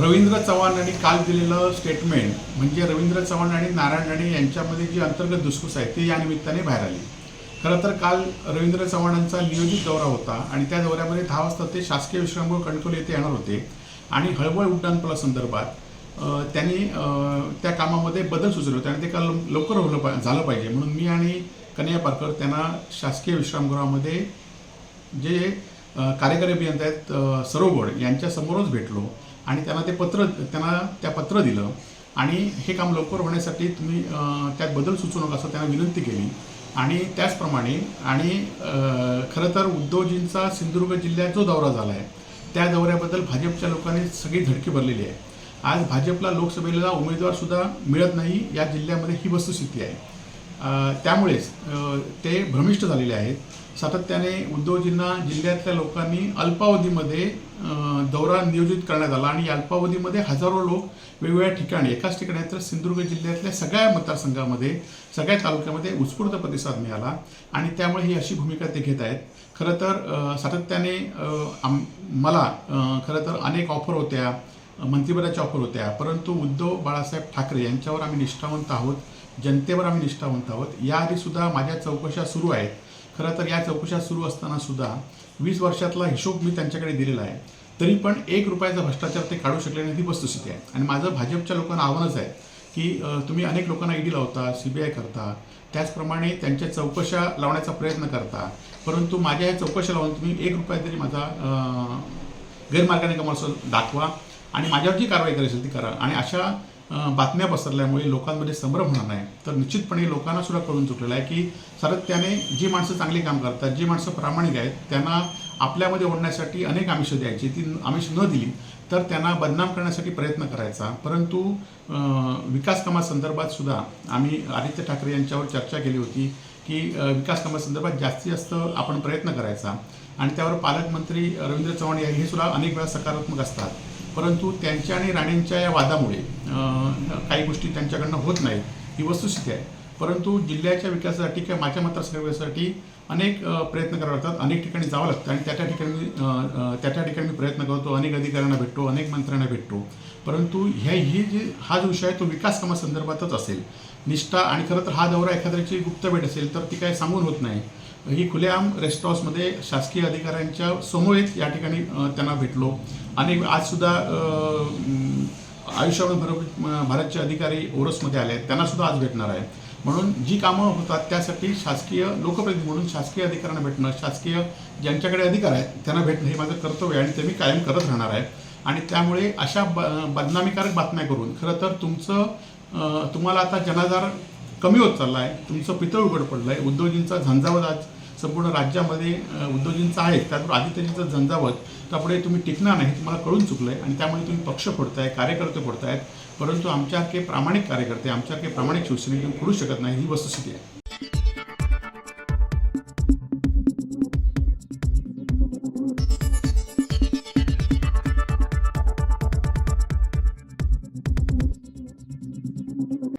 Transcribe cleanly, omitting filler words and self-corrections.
रवींद्र चव्हाण यांनी काल दिलेलं स्टेटमेंट म्हणजे रवींद्र चव्हाण आणि नारायण राणे यांच्यामध्ये जी अंतर्गत धुसफूस आहे ती या निमित्ताने बाहेर आली। खरं तर काल रवींद्र चव्हाणांचा नियोजित दौरा होता आणि त्या दौऱ्यामध्ये 10 वाजता ते शासकीय विश्रामगृह कणकवली येथे येणार होते आणि हळवळ उड्डाणपुलासंदर्भात त्यांनी त्या कामामध्ये बदल सुचवले होते आणि ते काल लवकर झालं पाहिजे म्हणून मी आणि कन्हैया पारकर त्यांना शासकीय विश्रामगृहामध्ये जे कार्यकारी अभियंता आहेत सरोगड यांच्यासमोरच भेटलो आणि त्यांना पत्र दिलं आणि हे काम लवकर होण्यासाठी तुम्ही त्यात बदल सुचवू नका असं त्यांना विनंती केली आणि त्याचप्रमाणे आणि खरं तर उद्धवजींचा सिंधुदुर्ग जिल्ह्यात जो दौरा झाला आहे त्या दौऱ्याबद्दल भाजपच्या लोकांनी सगळी धडकी भरलेली आहे। आज भाजपला लोकसभेला उमेदवारसुद्धा मिळत नाही या जिल्ह्यामध्ये ही वस्तुस्थिती आहे। त्यामुळेच ते भ्रमिष्ट झालेले आहेत। सातत्याने उद्धवजींना जिल्ह्यातल्या लोकांनी अल्पावधीमध्ये दौरा नियोजित करण्यात आला आणि अल्पावधीमध्ये हजारो लोक वेगवेगळ्या ठिकाणी एकाच ठिकाणी तर सिंधुदुर्ग जिल्ह्यातल्या सगळ्या मतदारसंघामध्ये सगळ्या तालुक्यामध्ये उत्स्फूर्त प्रतिसाद मिळाला आणि त्यामुळे ही अशी भूमिका ते घेत आहेत। खरं तर सातत्याने मला खरं तर अनेक ऑफर होत्या, मंत्रिपदाच्या ऑफर होत्या, परंतु उद्धव बाळासाहेब ठाकरे यांच्यावर आम्ही निष्ठावंत आहोत, जनतेवर आम्ही निष्ठावंत आहोत। याआधीसुद्धा माझ्या चौकशा सुरू आहेत। खरं तर या चौकशा सुरू असताना सुद्धा 20 वर्षातला हिशोब मी त्यांच्याकडे दिलेला आहे, तरी पण 1 रुपयाचा भ्रष्टाचार ते काढू शकले नाही ही वस्तुस्थिती आहे। आणि माझं भाजपच्या लोकांना आव्हानच आहे की तुम्ही अनेक लोकांना ईडी लावता, CBI करता, त्याचप्रमाणे त्यांच्या चौकशा लावण्याचा प्रयत्न करता, परंतु माझ्या या चौकशा लावून तुम्ही 1 रुपया तरी माझा गैरमार्गाने कमाल दाखवा आणि माझ्यावर जी कारवाई करायची ती करा। आणि अशा बातम्या पसरल्यामुळे लोकांमध्ये संभ्रम होणार नाही तर निश्चितपणे लोकांना सुद्धा कळून चुकलेलं आहे की सातत्याने जी माणसं चांगली काम करतात, जी माणसं प्रामाणिक आहेत त्यांना आपल्यामध्ये ओढण्यासाठी अनेक आमिषं द्यायची, ती आमिष न दिली तर त्यांना बदनाम करण्यासाठी प्रयत्न करायचा। परंतु विकास कामासंदर्भात सुद्धा आम्ही आदित्य ठाकरे यांच्यावर चर्चा केली होती की विकास कामासंदर्भात जास्तीत जास्त आपण प्रयत्न करायचा आणि त्यावर पालकमंत्री रवींद्र चव्हाण हे सुद्धा अनेक वेळा सकारात्मक असतात, परंतु त्यांच्या आणि राणेंच्या या वादामुळे काही गोष्टी त्यांच्याकडनं होत नाहीत ही वस्तुस्थिती आहे। परंतु जिल्ह्याच्या विकासासाठी किंवा माझ्या मतदारसंघासाठी अनेक प्रयत्न करावे लागतात, अनेक ठिकाणी जावं लागतं आणि त्या ठिकाणी मी प्रयत्न करतो, अनेक अधिकाऱ्यांना भेटतो, अनेक मंत्र्यांना भेटतो, परंतु हा जो विषय आहे तो विकास कामासंदर्भातच असेल। निष्ठा आणि खरं तर हा दौरा एखाद्याची गुप्त भेट असेल तर ती काही सांगून होत नाही। ही खुलेआम रेस्ट हाऊसमध्ये शासकीय अधिकाऱ्यांच्या समोरच या ठिकाणी त्यांना भेटलो। अनेक आजसुद्धा आयुष्यभर भारतचे अधिकारी ओरसमध्ये आले आहेत, त्यांनासुद्धा आज भेटणार आहे। म्हणून जी कामं होतात त्यासाठी शासकीय लोकप्रतिनिधी म्हणून शासकीय अधिकाऱ्यांना भेटणं, शासकीय ज्यांच्याकडे अधिकार आहेत त्यांना भेटणं हे माझं कर्तव्य आहे आणि ते मी कायम करत राहणार आहे। आणि त्यामुळे अशा बदनामीकारक बातम्या करून खरं तर तुम्हाला आता जनाधार कमी होत चालला आहे, तुमचं पितळ उघड पडलं आहे। उद्धवजींचा झंझावत आज संपूर्ण राज्यामध्ये उद्धवजींचा आहे, त्याचबरोबर आदित्यजींचं झंझावत त्यापुढे तुम्ही टिकणार नाही तुम्हाला कळून चुकलं आहे आणि त्यामुळे तुम्ही पक्ष फोडताय, कार्यकर्ते फोडतायत, परंतु आमच्यासारखे प्रामाणिक कार्यकर्ते, आमच्यासारखे प्रामाणिक शिवसैनिक तुम्ही फोडू शकत नाही ही वस्तुस्थिती आहे।